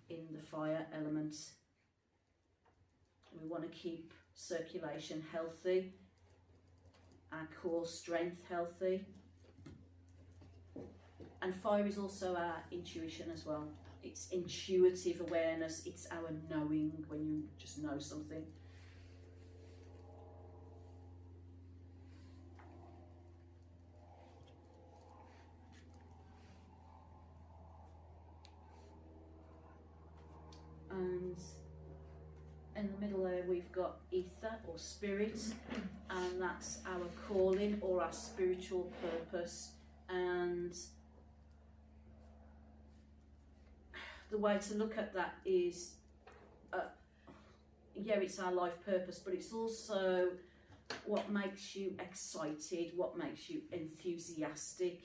in the fire element. We want to keep circulation healthy, our core strength healthy, and fire is also our intuition as well. It's intuitive awareness, it's our knowing, when you just know something. And in the middle there we've got ether or spirit, and that's our calling or our spiritual purpose. And the way to look at that is, yeah, it's our life purpose, but it's also what makes you excited, what makes you enthusiastic.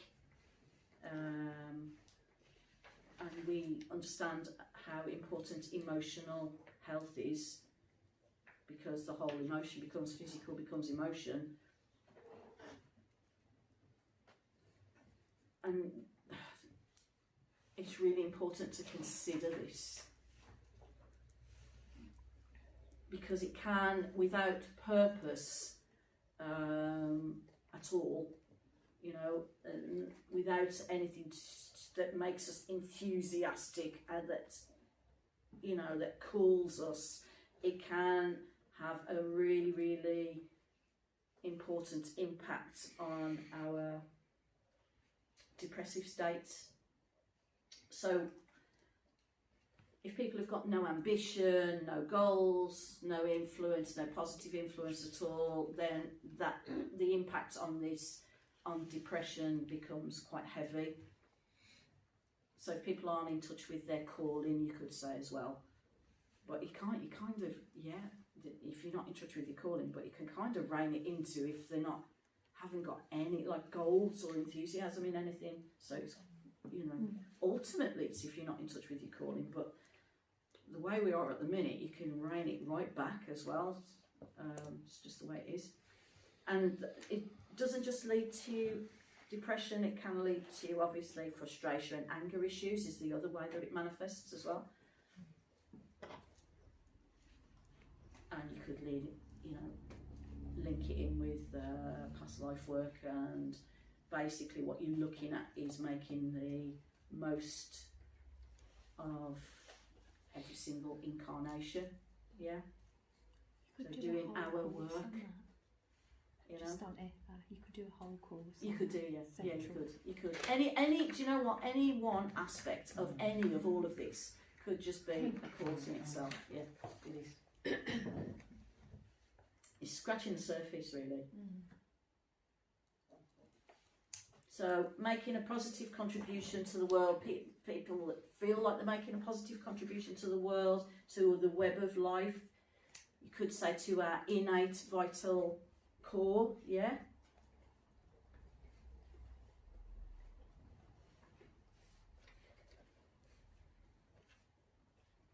And we understand how important emotional health is, because the whole emotion becomes physical, becomes emotion. And it's really important to consider this, because it can, without purpose at all, you know, without anything that makes us enthusiastic and that, you know, that cools us, it can have a really, really important impact on our depressive states. So if people have got no ambition, no goals, no influence, no positive influence at all, then that the impact on this, on depression, becomes quite heavy. So if people aren't in touch with their calling, you could say as well. But you kind of, yeah, if you're not in touch with your calling, but you can kind of rein it into if they're not, haven't got any like goals or enthusiasm in anything. So it's, you know, ultimately it's if you're not in touch with your calling. But the way we are at the minute, you can rein it right back as well. It's just the way it is. And it doesn't just lead to depression, it can lead to obviously frustration and anger issues is the other way that it manifests as well. And you could lead, you know, link it in with past life work, and basically what you're looking at is making the most of every single incarnation, yeah? So doing our work. You know? Just on it, you could do a whole course. You could do, yeah. Yeah, you could. Any, do you know what? Any one aspect of any of all of this could just be a course in itself. Yeah, it is. It's scratching the surface, really. So, making a positive contribution to the world, people that feel like they're making a positive contribution to the world, to the web of life, you could say to our innate vital core, yeah?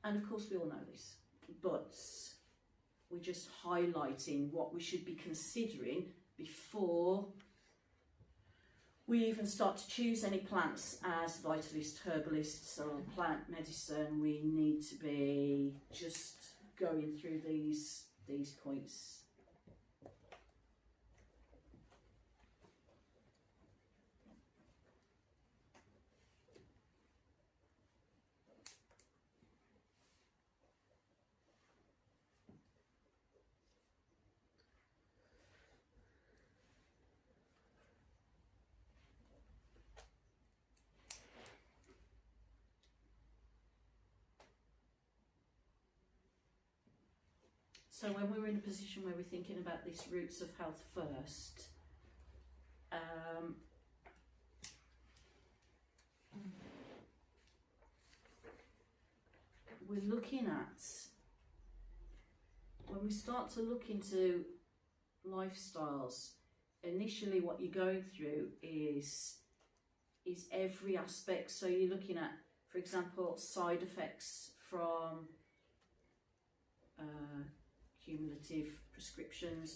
And of course we all know this, but we're just highlighting what we should be considering before we even start to choose any plants as vitalist, herbalists or plant medicine. We need to be just going through these points. So when we're in a position where we're thinking about these roots of health first, we're looking at, when we start to look into lifestyles, initially what you're going through is every aspect. So you're looking at, for example, side effects from cumulative prescription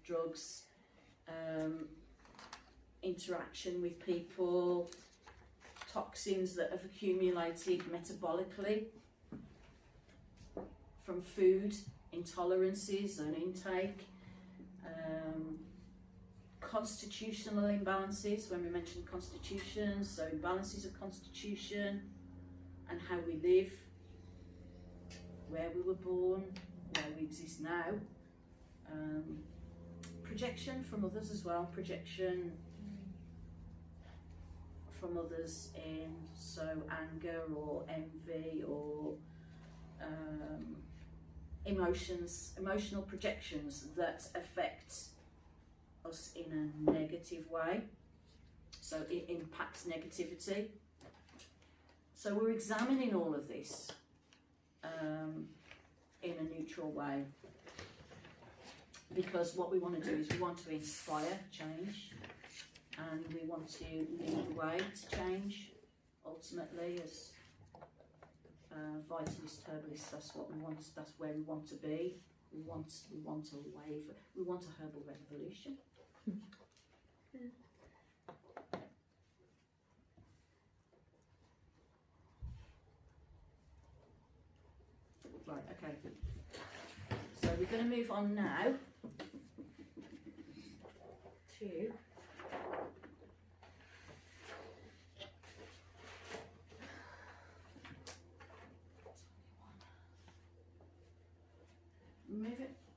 drugs, interaction with people, toxins that have accumulated metabolically from food, intolerances and intake, constitutional imbalances, when we mention constitution, so imbalances of constitution and how we live, where we were born, where we exist now, projection from others as well, projection from others in, so anger or envy or emotional projections that affect us in a negative way, so it impacts negativity. So we're examining all of this in a neutral way, because what we want to do is we want to inspire change, and we want to lead the way to change ultimately as vitalist herbalists. That's what we want, that's where we want to be. We want a wave, we want a herbal revolution. Right, okay. So we're going to move on now to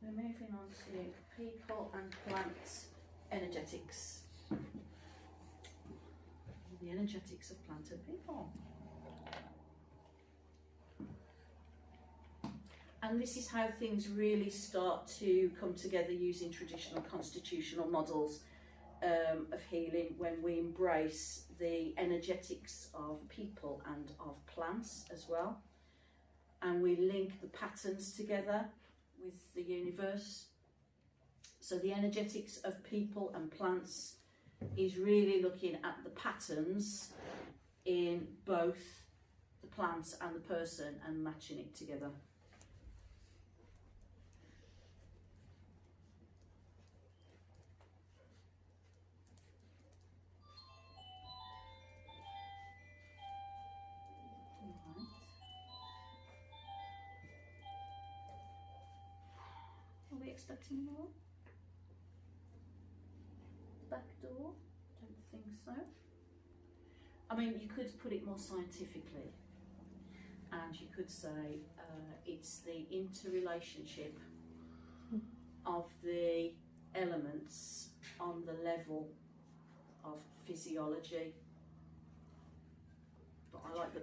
we're moving on to people and plants energetics. The energetics of plant and people. And this is how things really start to come together using traditional constitutional models of healing, when we embrace the energetics of people and of plants as well. And we link the patterns together with the universe. So the energetics of people and plants is really looking at the patterns in both the plant and the person and matching it together. Are we expecting more? Back door? Don't think so. I mean, you could put it more scientifically, and you could say it's the interrelationship of the elements on the level of physiology. But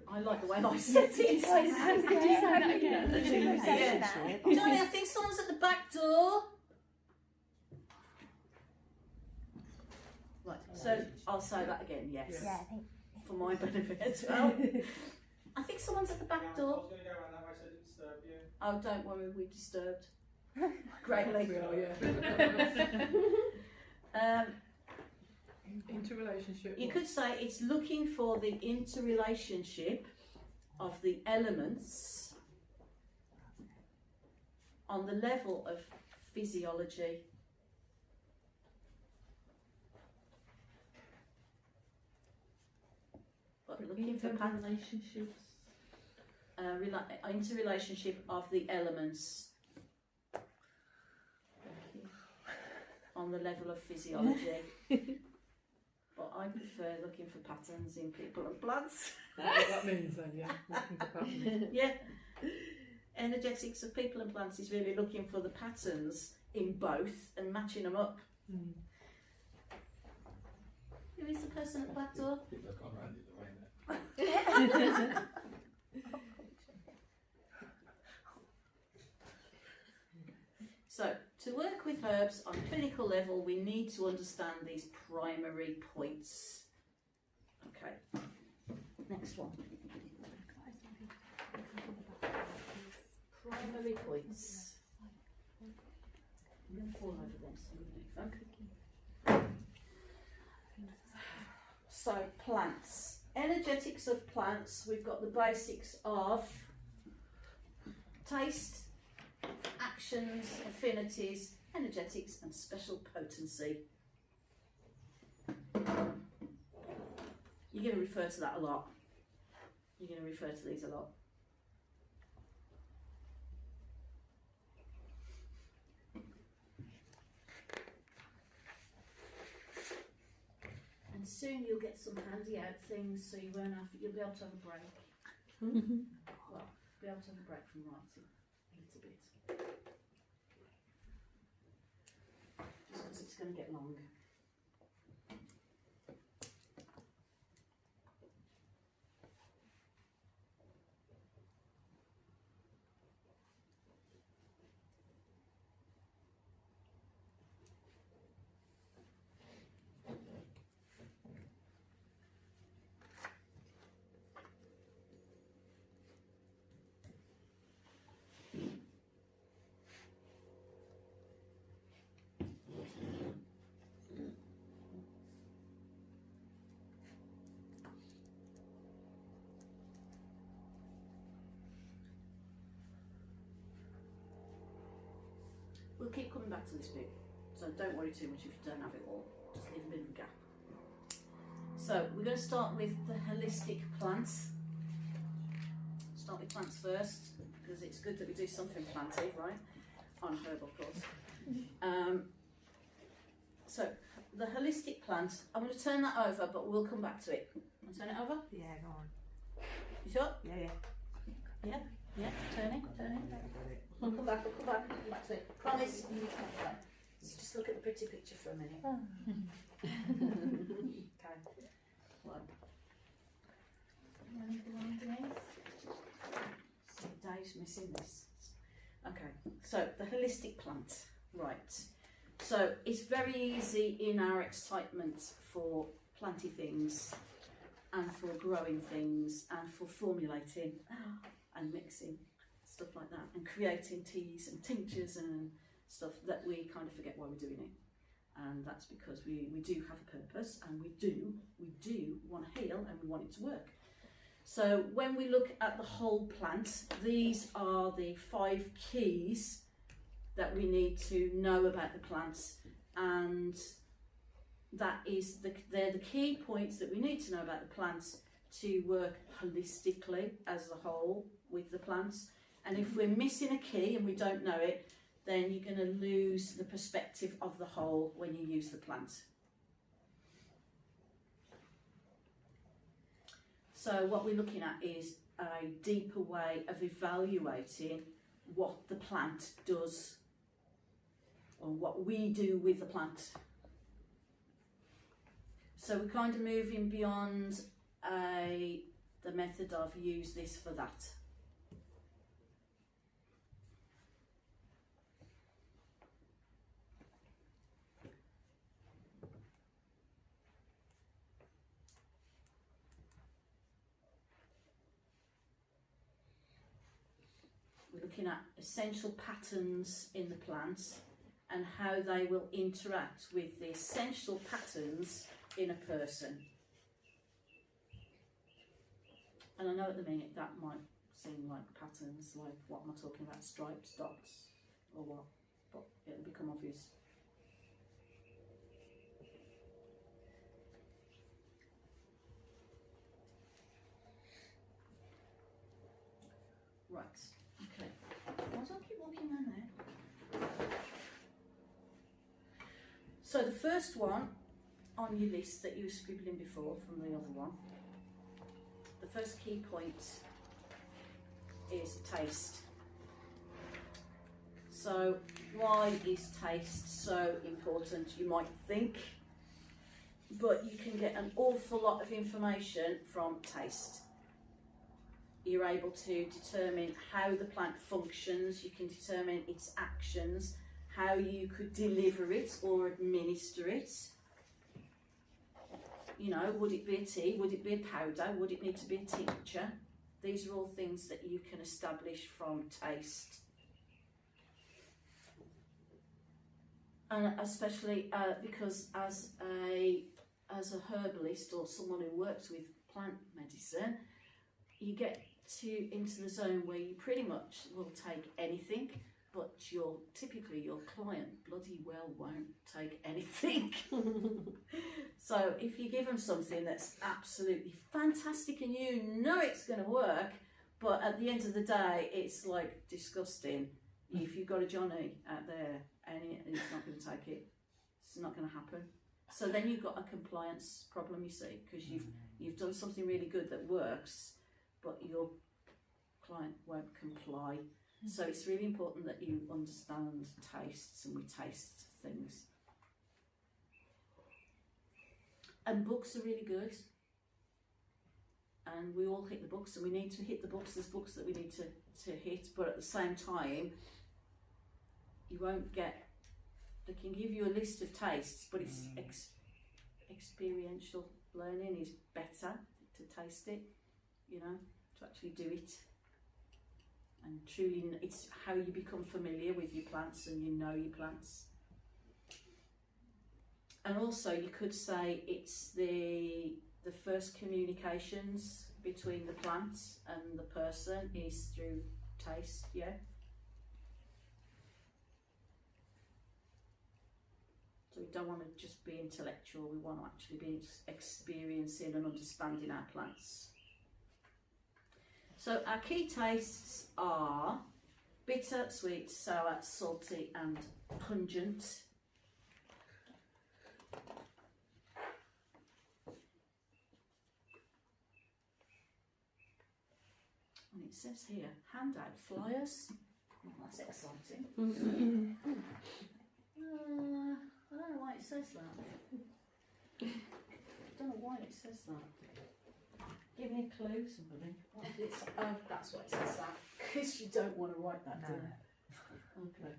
I like the way I said it. Could you say that again? Johnny, I think someone's at the back door. Right, so I'll say that again, yes. Yeah, I think. For my benefit as well. I think someone's at the back door. I was going to go around that way so I didn't disturb you. Oh, don't worry, we disturbed. Greatly. We are, yeah. Interrelationship. You could say it's looking for the interrelationship of the elements on the level of physiology. But looking for relationships. interrelationship of the elements on the level of physiology. But I prefer looking for patterns in people and plants. What that means then, yeah. Looking for patterns. Yeah. Energetics of people and plants is really looking for the patterns in both and matching them up. Mm. Who is the person at the back door? People have gone round the other way now. So, to work with herbs on a clinical level, we need to understand these primary points. Okay, next one. Primary points. I'm going to fall over them. So, plants. Energetics of plants, we've got the basics of taste, actions, affinities, energetics and special potency. You're going to refer to that a lot. You're going to refer to these a lot. And soon you'll get some handy out things so you'll be able to have a break. Well, be able to have a break from writing a little bit. Just because it's going to get long. We'll keep coming back to this bit, so don't worry too much if you don't have it all, just leave a bit of a gap. So we're going to start with the holistic plants. Start with plants first, because it's good that we do something planty, right, on herbal course. So the holistic plant, I'm going to turn that over, but we'll come back to it. I'll turn it over? Yeah, go on. You sure? Yeah. Yeah, turn it. I'll come back to it. Promise. Let's just look at the pretty picture for a minute. Okay. One. So Dave's missing this. Okay, so the holistic plant, right. So it's very easy in our excitement for planty things and for growing things and for formulating and mixing, stuff like that, and creating teas and tinctures and stuff that we kind of forget why we're doing it. And that's because we do have a purpose, and we do want to heal, and we want it to work. So when we look at the whole plant, these are the 5 keys that we need to know about the plants, and that is they're the key points that we need to know about the plants to work holistically as a whole with the plants. And if we're missing a key and we don't know it, then you're going to lose the perspective of the whole when you use the plant. So what we're looking at is a deeper way of evaluating what the plant does, or what we do with the plant. So we're kind of moving beyond the method of use this for that. We're looking at essential patterns in the plants and how they will interact with the essential patterns in a person. And I know at the minute that might seem like patterns, like what am I talking about, stripes, dots, or what, but it'll become obvious. Right, okay. Why don't I keep walking around there? So the first one on your list that you were scribbling before from the other one, the first key point is taste. So why is taste so important, you might think, but you can get an awful lot of information from taste. You're able to determine how the plant functions, you can determine its actions, how you could deliver it or administer it. You know, would it be a tea, would it be a powder, would it need to be a tincture? These are all things that you can establish from taste. And especially because as a herbalist or someone who works with plant medicine, you get into the zone where you pretty much will take anything, but typically your client bloody well won't take anything. So if you give them something that's absolutely fantastic and you know it's going to work, but at the end of the day it's like disgusting, if you've got a Johnny out there and he's not going to take it, it's not going to happen. So then you've got a compliance problem, you see, because you've done something really good that works, but your client won't comply. So it's really important that you understand tastes, and we taste things. And books are really good. And we all hit the books, and we need to hit the books. There's books that we need to hit, but at the same time, you won't get, they can give you a list of tastes, but it's experiential learning is better to taste it, you know, to actually do it. And truly, it's how you become familiar with your plants and you know your plants. And also you could say it's the first communications between the plant and the person is through taste, yeah. So we don't want to just be intellectual, we want to actually be experiencing and understanding our plants. So our key tastes are bitter, sweet, sour, salty and pungent. And it says here, handout flyers. Oh, that's exciting. I don't know why it says that. I don't know why it says that. Give me a clue, somebody. Oh, that's what it says that. Because you don't want to write that down. Okay.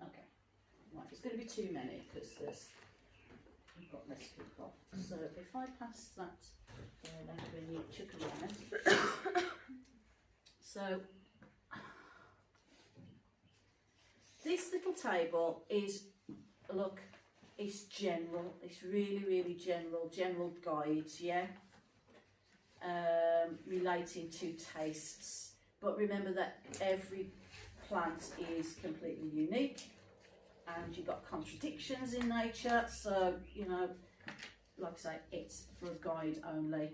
Okay. Right, it's going to be too many because we've got less people. So if I pass that there, then when you chuck around. So this little table is, look, it's general, it's really, really general guides, yeah, relating to tastes. But remember that every plant is completely unique and you've got contradictions in nature, so, you know, like I say, it's for a guide only.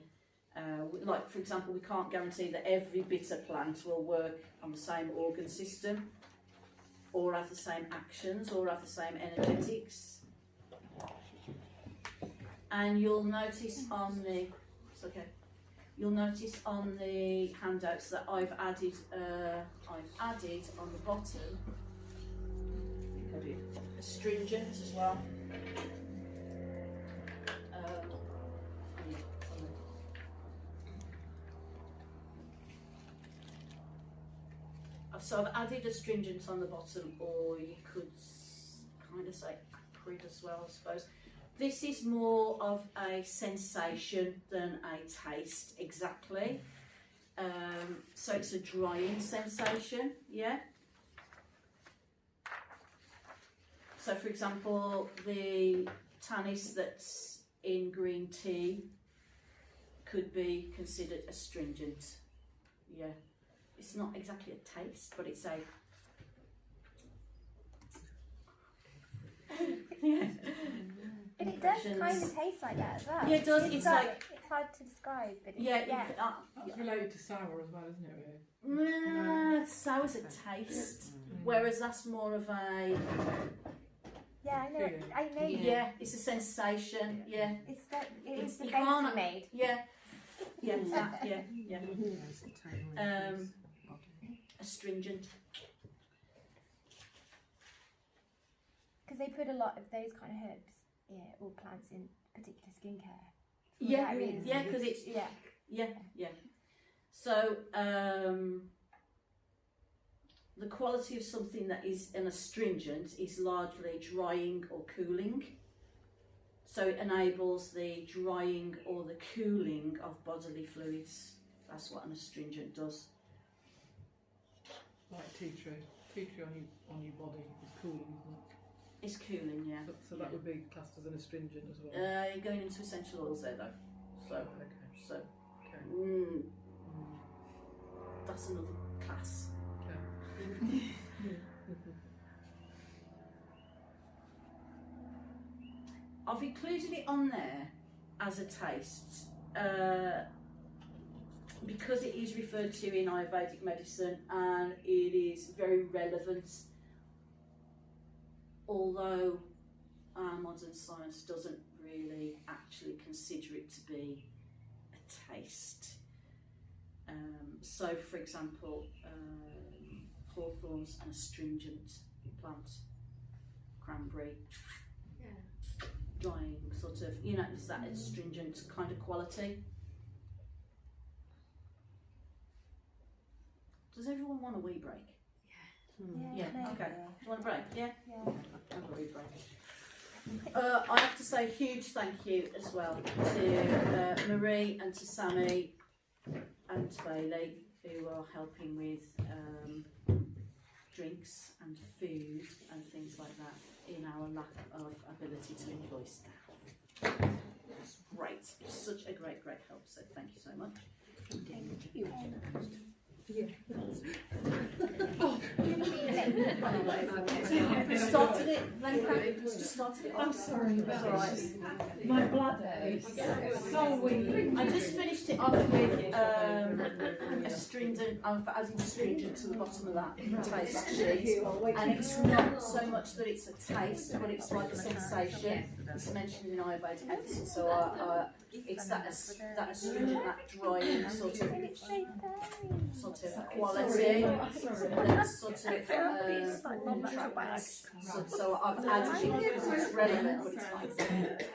Like, for example, we can't guarantee that every bitter plant will work on the same organ system or have the same actions or have the same energetics. And you'll notice on the, it's okay, you'll notice on the handouts that I've added on the bottom, I think I did, astringent as well. So I've added astringent on the bottom, or you could kind of say acrid as well, I suppose. This is more of a sensation than a taste exactly. So it's a drying sensation, yeah. So for example, the tannis that's in green tea could be considered astringent, yeah. it's not exactly a taste, but it's a yeah. But it does kind of taste like that as well. Yeah, it does. It's like it's hard to describe, but yeah. That's related to sour as well, isn't it? Really? Sour's a taste, whereas that's more of a yeah. I know. Feeling. I know. yeah. It's a sensation. Yeah, It's that. It's the You face can't- you made. yeah, yeah. Astringent. Because they put a lot of those kind of herbs, or plants in particular skincare. Yeah, that reason. yeah, because it's Yeah. yeah. So the quality of something that is an astringent is largely drying or cooling. So it enables the drying or the cooling of bodily fluids. That's what an astringent does. Like tea tree. Tea tree on your body is cooling, isn't it? It's cooling, yeah. So that would be classed as an astringent as well. You're going into essential oils there though. So Okay. that's another class. Okay. I've included it on there as a taste because it is referred to in Ayurvedic medicine and it is very relevant, although our modern science doesn't really actually consider it to be a taste. So for example, hawthorn's an astringent plant, cranberry, drying sort of, it's that astringent kind of quality. Does everyone want a wee break? Yeah, maybe. okay. Do you want a break? Yeah? Yeah. Have a wee break. I have to say a huge thank you as well to Marie and to Sammy and to Bailey, who are helping with drinks and food and things like that in our lack of ability to employ staff. It's great. It's such a great help, so thank you so much. Started it, started it. I'm sorry about It's all right. my bladder is so weak. I just finished it off with astringent, adding astringent to the bottom of that taste sheet. And it's not so much that it's a taste, but it's like a sensation. It's mentioned in Ayurvedic medicine, so it's that astringent, that drying sort of quality. That's sort of so I've added it because it's relevant, but it's not exactly.